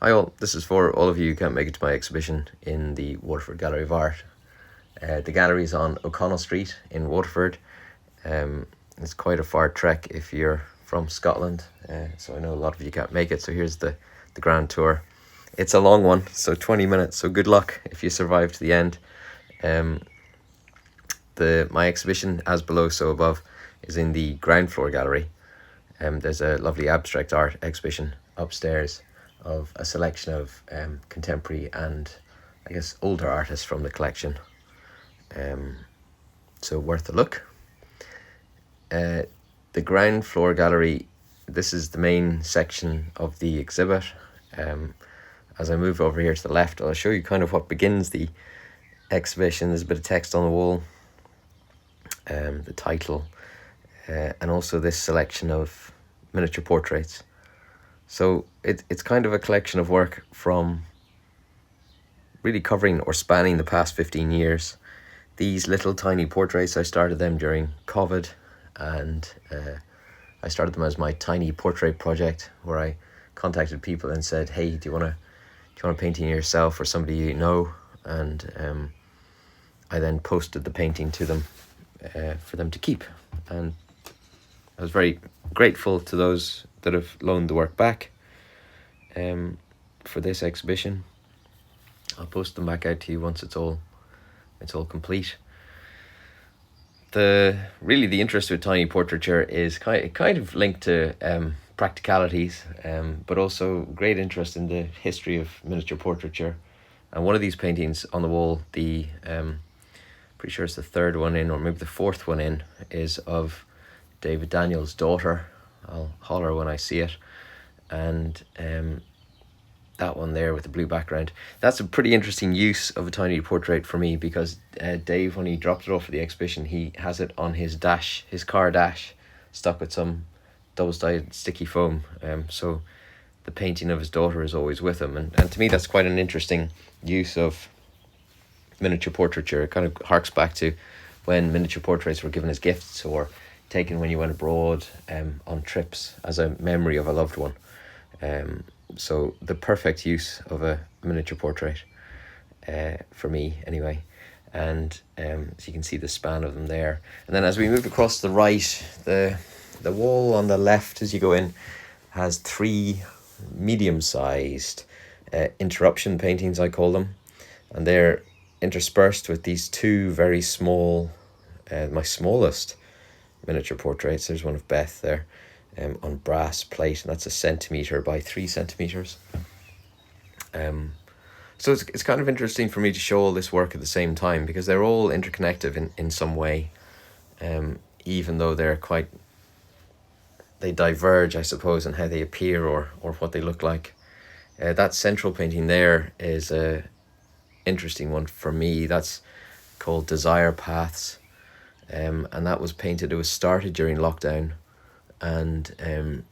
Hi all, this is for all of you who can't make it to my exhibition in the Waterford Gallery of Art. The gallery is on O'Connell Street in Waterford. It's quite a far trek if you're from Scotland, so I know a lot of you can't make it, so here's the grand tour. It's a long one, so 20 minutes, so good luck if you survive to the end. My exhibition, As Below, So Above, is in the ground floor gallery. There's a lovely abstract art exhibition upstairs of a selection of contemporary and I guess older artists from the collection. So worth a look. The ground floor gallery, this is the main section of the exhibit. As I move over here to the left, I'll show you kind of what begins the exhibition. There's a bit of text on the wall, the title, and also this selection of miniature portraits. So it's kind of a collection of work from really covering or spanning the past 15 years. These little tiny portraits, I started them during COVID, and I started them as my tiny portrait project, where I contacted people and said, hey, do you want to paint in yourself or somebody you know? And I then posted the painting to them for them to keep, and I was very grateful to those that have loaned the work back for this exhibition. I'll post them back out to you once it's all complete. The interest with tiny portraiture is kind of linked to practicalities, but also great interest in the history of miniature portraiture. And one of these paintings on the wall, pretty sure it's the third one in, or maybe the fourth one in, is of David Daniels' daughter. I'll holler when I see it. And that one there with the blue background, that's a pretty interesting use of a tiny portrait for me, because Dave, when he dropped it off for the exhibition, he has it on his car dash, stuck with some double-sided sticky foam. So the painting of his daughter is always with him, and to me that's quite an interesting use of miniature portraiture. It kind of harks back to when miniature portraits were given as gifts or taken when you went abroad on trips as a memory of a loved one. So the perfect use of a miniature portrait for me anyway. And so you can see the span of them there. And then as we move across to the right, the wall on the left as you go in has three medium-sized interruption paintings, I call them, and they're interspersed with these two very small, my smallest miniature portraits. There's one of Beth there on brass plate, and that's 1 centimetre by 3 centimetres. So it's kind of interesting for me to show all this work at the same time, because they're all interconnected in some way, even though they diverge, I suppose, in how they appear or what they look like. That central painting there is a interesting one for me. That's called Desire Paths, and that was painted. It was started during lockdown, and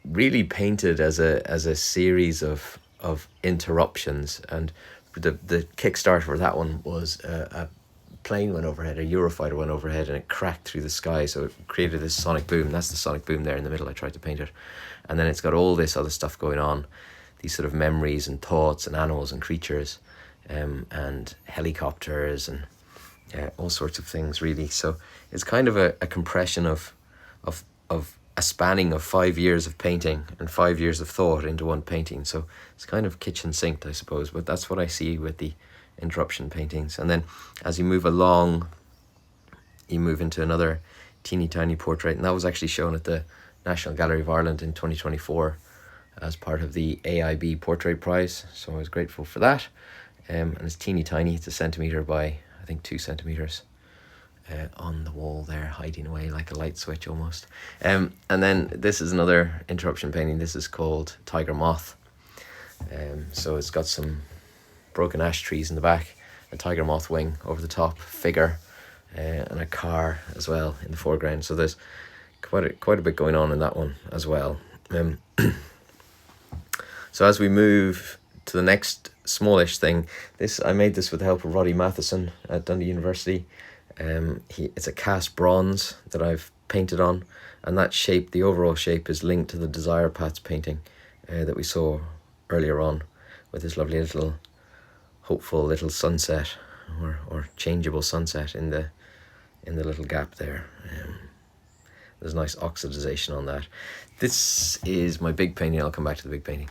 really painted as a series of interruptions. And the Kickstarter for that one was a plane went overhead, a Eurofighter went overhead, and it cracked through the sky, so it created this sonic boom. That's the sonic boom there in the middle. I tried to paint it, and then it's got all this other stuff going on, these sort of memories and thoughts and animals and creatures, and helicopters and all sorts of things, really. So it's kind of a compression of a spanning of 5 years of painting and 5 years of thought into one painting. So it's kind of kitchen sinked, I suppose, but that's what I see with the interruption paintings. And then as you move along, you move into another teeny tiny portrait, and that was actually shown at the National Gallery of Ireland in 2024 as part of the AIB Portrait Prize, so I was grateful for that. And it's teeny tiny. It's 1 centimetre by I think 2 centimetres on the wall there, hiding away like a light switch almost. And then this is another interruption painting. This is called Tiger Moth. So it's got some broken ash trees in the back, a tiger moth wing over the top, figure, and a car as well in the foreground. So there's quite a bit going on in that one as well. So as we move to the next smallish thing, I made this with the help of Roddy Matheson at Dundee University. It's a cast bronze that I've painted on, and that shape, the overall shape, is linked to the Desire Paths painting that we saw earlier on with this lovely little hopeful little sunset or changeable sunset in the little gap there. There's nice oxidization on that. This is my big painting. I'll come back to the big painting.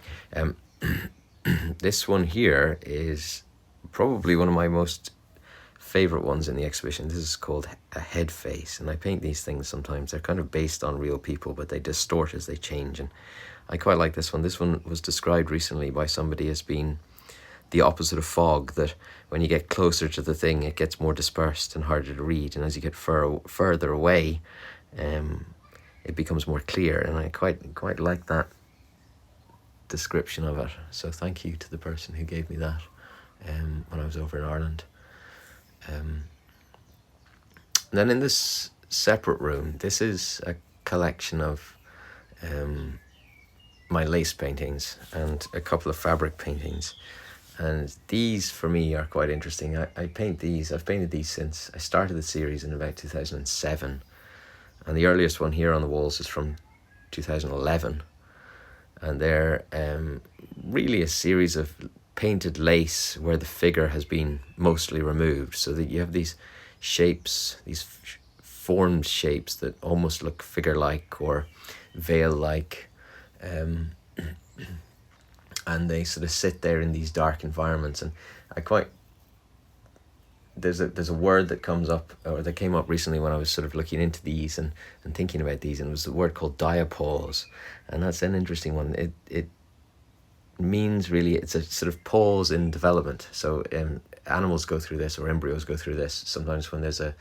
This one here is probably one of my most favorite ones in the exhibition. This is called a head face, and I paint these things sometimes. They're kind of based on real people, but they distort as they change, and I quite like this one. This one was described recently by somebody as being the opposite of fog, that when you get closer to the thing it gets more dispersed and harder to read, and as you get further away it becomes more clear, and I quite like that description of it. So thank you to the person who gave me that when I was over in Ireland. Then in this separate room, this is a collection of my lace paintings and a couple of fabric paintings, and these for me are quite interesting. I paint these. I've painted these since I started the series in about 2007, and the earliest one here on the walls is from 2011, and they're really a series of painted lace where the figure has been mostly removed, so that you have these shapes, these formed shapes that almost look figure-like or veil-like, and they sort of sit there in these dark environments. And there's a word that comes up, or that came up recently when I was sort of looking into these and thinking about these, and it was the word called diapause, and that's an interesting one. It means really it's a sort of pause in development. So animals go through this, or embryos go through this sometimes when there's a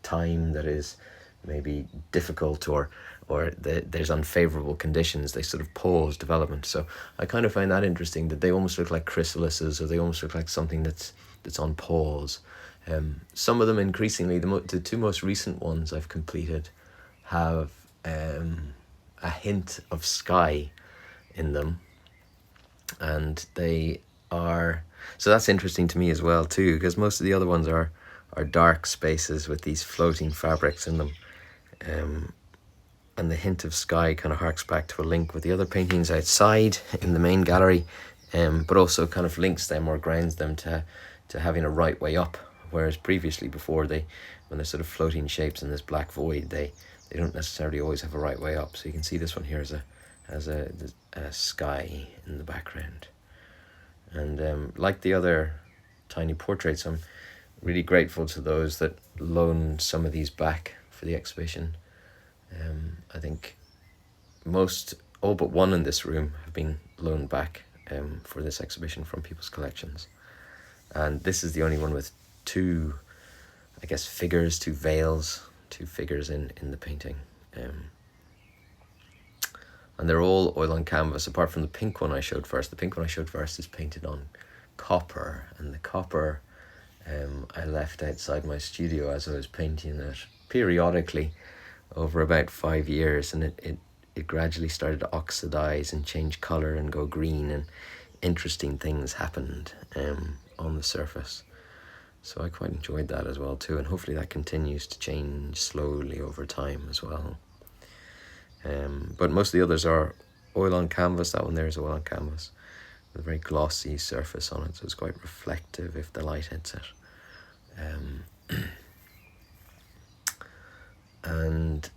time that is maybe difficult, or there's unfavorable conditions. They sort of pause development. So I kind of find that interesting, that they almost look like chrysalises, or they almost look like something that's on pause. Some of them increasingly, the two most recent ones I've completed have a hint of sky in them, and they are, so that's interesting to me as well too, because most of the other ones are dark spaces with these floating fabrics in them, and the hint of sky kind of harks back to a link with the other paintings outside in the main gallery, but also kind of links them or grounds them to having a right way up, whereas previously, before, when they're sort of floating shapes in this black void, they don't necessarily always have a right way up. So you can see this one here has a sky in the background. And like the other tiny portraits, I'm really grateful to those that loaned some of these back for the exhibition. I think all but one in this room have been loaned back for this exhibition from people's collections. And this is the only one with two figures, two veils, two figures in the painting. And they're all oil on canvas, apart from the pink one I showed first. The pink one I showed first is painted on copper, and the copper I left outside my studio as I was painting it periodically over about 5 years, and it gradually started to oxidize and change color and go green, and interesting things happened on the surface. So I quite enjoyed that as well too, and hopefully that continues to change slowly over time as well. But most of the others are oil on canvas. That one there is oil on canvas with a very glossy surface on it, so it's quite reflective if the light hits it. And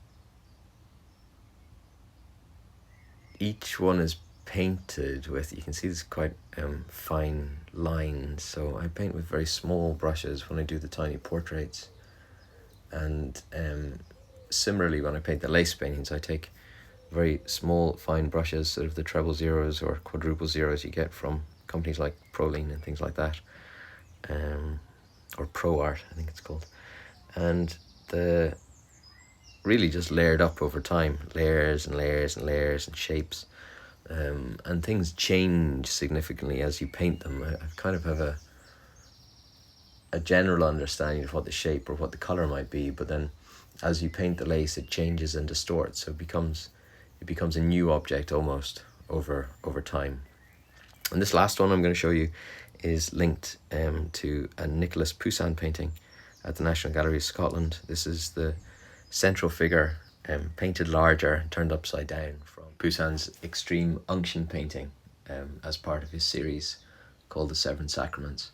each one is painted with, you can see there's quite fine lines, so I paint with very small brushes when I do the tiny portraits, and similarly when I paint the lace paintings I take very small fine brushes, sort of the treble zeros or quadruple zeros you get from companies like Proline and things like that, or Pro Art I think it's called, and the really just layered up over time, layers and layers and layers and shapes, and things change significantly as you paint them. I kind of have a general understanding of what the shape or what the color might be, but then as you paint the lace it changes and distorts, so it becomes a new object almost over time. And this last one I'm going to show you is linked to a Nicholas Poussin painting at the National Gallery of Scotland. This is the central figure, painted larger, turned upside down from Poussin's extreme unction painting as part of his series called The Seven Sacraments.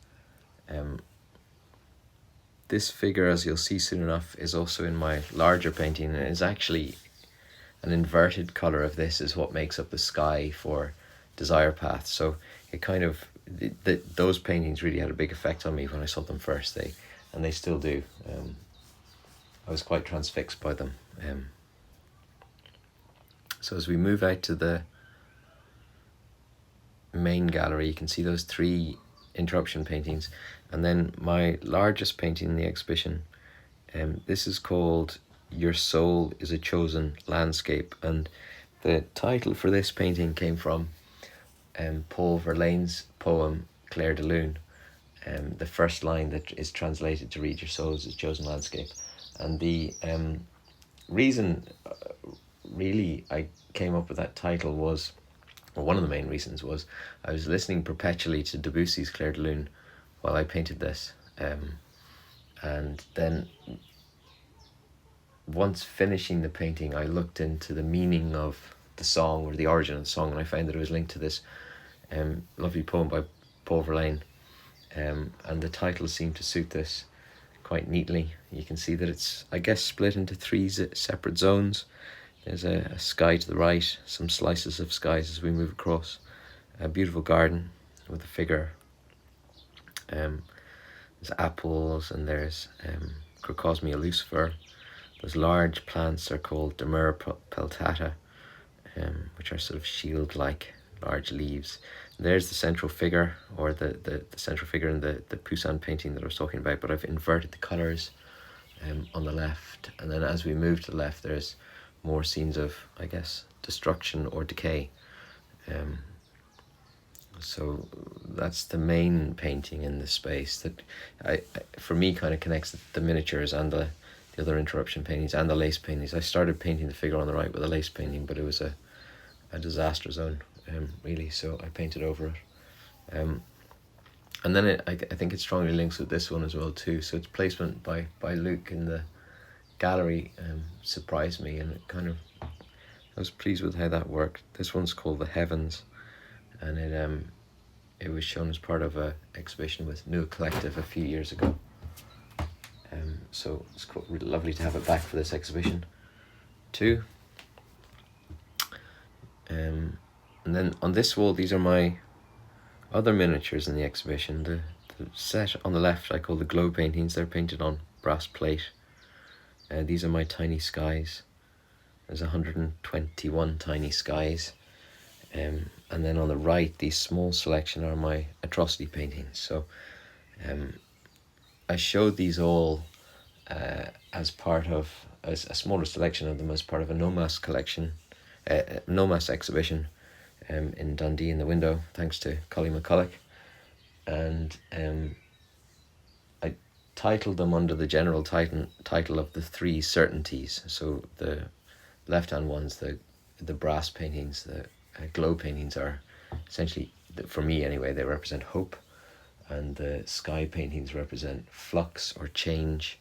This figure, as you'll see soon enough, is also in my larger painting, and is actually an inverted colour of this is what makes up the sky for Desire Path. So it kind of, those paintings really had a big effect on me when I saw them first, and they still do. I was quite transfixed by them. So as we move out to the main gallery, you can see those 3 interruption paintings, and then my largest painting in the exhibition. This is called Your Soul is a Chosen Landscape, and the title for this painting came from Paul Verlaine's poem Clair de Lune. The first line that is translated to read, Your Soul is a Chosen Landscape. And the reason really I came up with that title was, or one of the main reasons was, I was listening perpetually to Debussy's Clair de Lune while I painted this. And then once finishing the painting, I looked into the meaning of the song, or the origin of the song, and I found that it was linked to this lovely poem by Paul Verlaine. And the title seemed to suit this quite neatly. You can see that it's, I guess, split into 3 separate zones. There's a sky to the right, some slices of skies as we move across, a beautiful garden with a figure. There's apples, and there's Crocosmia lucifer. Those large plants are called Demura peltata, which are sort of shield-like large leaves. And there's the central figure, or the central figure in the Poussin painting that I was talking about, but I've inverted the colours on the left. And then as we move to the left, there's more scenes of, I guess, destruction or decay. So that's the main painting in the space that for me kind of connects the miniatures and the other interruption paintings and the lace paintings. I started painting the figure on the right with a lace painting, but it was a disaster zone, really, so I painted over it. And then I think it strongly links with this one as well too. So its placement by Luke in the gallery surprised me, and I was pleased with how that worked. This one's called The Heavens, and it was shown as part of a exhibition with New Collective a few years ago. So it's really lovely to have it back for this exhibition too. And then on this wall, these are my other miniatures in the exhibition. The set on the left I call the glow paintings. They're painted on brass plate. These are my tiny skies. There's 121 tiny skies. And then on the right, these small selection are my atrocity paintings. So I showed these all as part of a smaller selection of them as part of a Nomas collection, Nomas exhibition in Dundee in the window, thanks to Collie McCulloch. And I titled them under the general title of the 3 certainties. So the left-hand ones, the brass paintings, the glow paintings are essentially, for me anyway, they represent hope, and the sky paintings represent flux or change,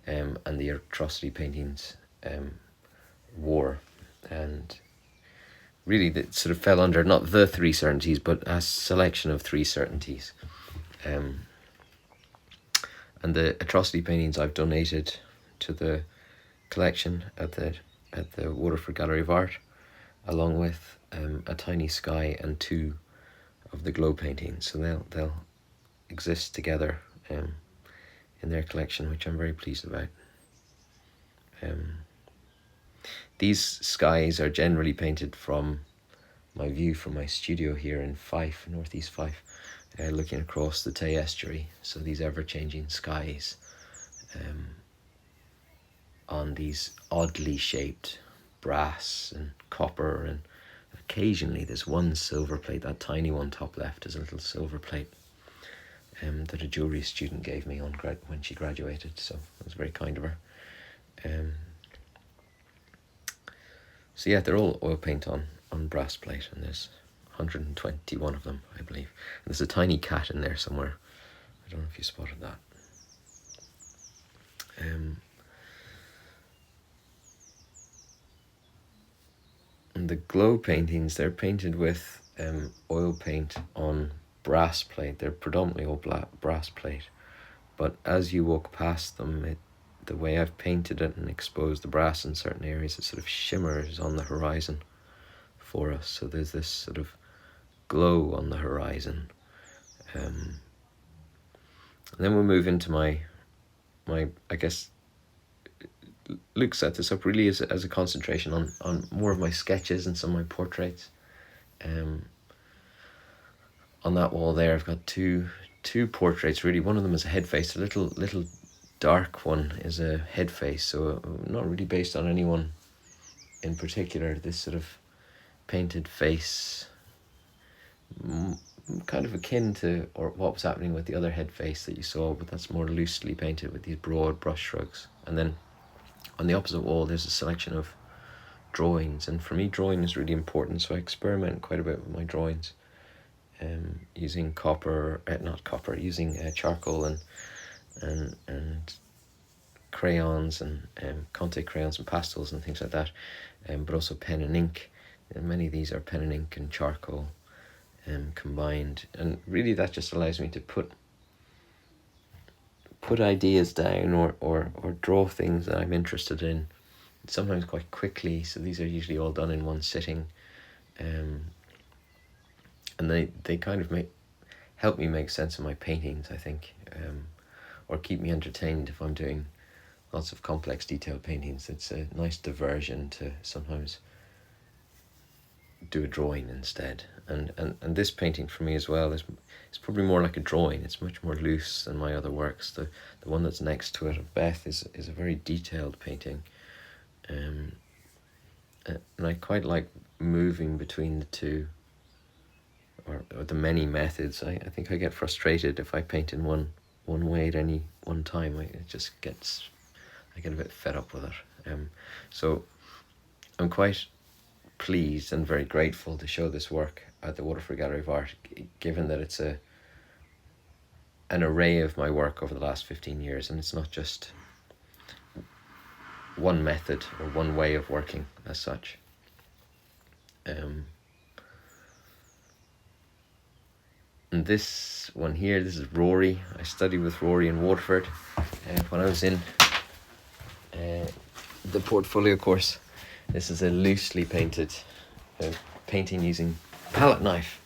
and the atrocity paintings war. And really that sort of fell under not the 3 certainties, but a selection of 3 certainties. And the atrocity paintings I've donated to the collection at the Waterford Gallery of Art, along with a tiny sky and 2 of the glow paintings. So they'll exist together in their collection, which I'm very pleased about. These skies are generally painted from my view from my studio here in Fife, northeast Fife, looking across the Tay estuary. So these ever-changing skies on these oddly shaped brass and copper, and occasionally there's one silver plate. That tiny one top left is a little silver plate that a jewellery student gave me when she graduated, so it was very kind of her. So yeah, they're all oil paint on brass plate, and there's 121 of them, I believe. And there's a tiny cat in there somewhere. I don't know if you spotted that. And the glow paintings, they're painted with oil paint on brass plate. They're predominantly all brass plate. But as you walk past them, the way I've painted it and exposed the brass in certain areas, it sort of shimmers on the horizon for us. So there's this sort of glow on the horizon. And then we'll move into my I guess Luke set this up really as a concentration on more of my sketches and some of my portraits. On that wall there, I've got two portraits really. One of them is a head face. A little dark one is a head face, so not really based on anyone in particular. This sort of painted face, kind of akin to or what was happening with the other head face that you saw, but that's more loosely painted with these broad brush strokes. And then on the opposite wall, there's a selection of drawings, and for me, drawing is really important. So I experiment quite a bit with my drawings, using using charcoal and crayons and Conte crayons and pastels and things like that, but also pen and ink. And many of these are pen and ink and charcoal combined, and really that just allows me to put ideas down or draw things that I'm interested in, sometimes quite quickly. So these are usually all done in one sitting, and they kind of help me make sense of my paintings, I think, or keep me entertained if I'm doing lots of complex detailed paintings. It's a nice diversion to sometimes do a drawing instead. And this painting for me as well is probably more like a drawing. It's much more loose than my other works. The one that's next to it of Beth is a very detailed painting, and I quite like moving between the two, or the many methods. I think I get frustrated if I paint in one way at any one time. I get a bit fed up with it. So I'm quite pleased and very grateful to show this work at the Waterford Gallery of Art, given that it's an array of my work over the last 15 years, and it's not just one method or one way of working as such. And this one here, this is Rory. I studied with Rory in Waterford when I was in the portfolio course. This is a loosely painted painting using palette knife,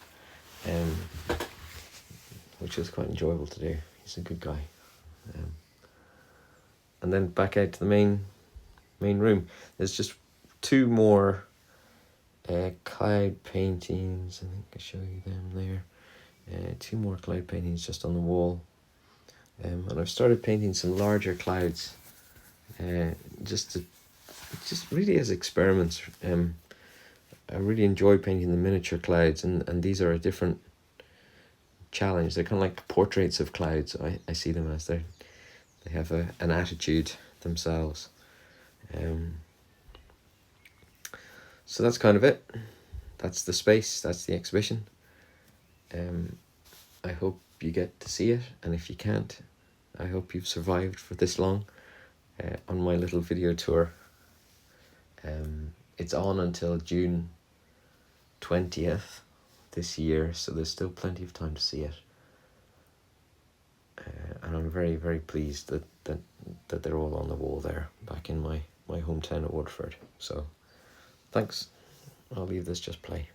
which was quite enjoyable to do. He's a good guy. And then back out to the main room. There's just two more cloud paintings. I think I show you them there. Two more cloud paintings just on the wall. And I've started painting some larger clouds, just really as experiments. I really enjoy painting the miniature clouds, and these are a different challenge. They're kind of like portraits of clouds. I see them as they have an attitude themselves. So that's kind of it. That's the space. That's the exhibition. I hope you get to see it, and if you can't, I hope you've survived for this long on my little video tour. It's on until June 20th this year, so there's still plenty of time to see it. And I'm very, very pleased that they're all on the wall there, back in my hometown of Waterford. So, thanks. I'll leave this just play.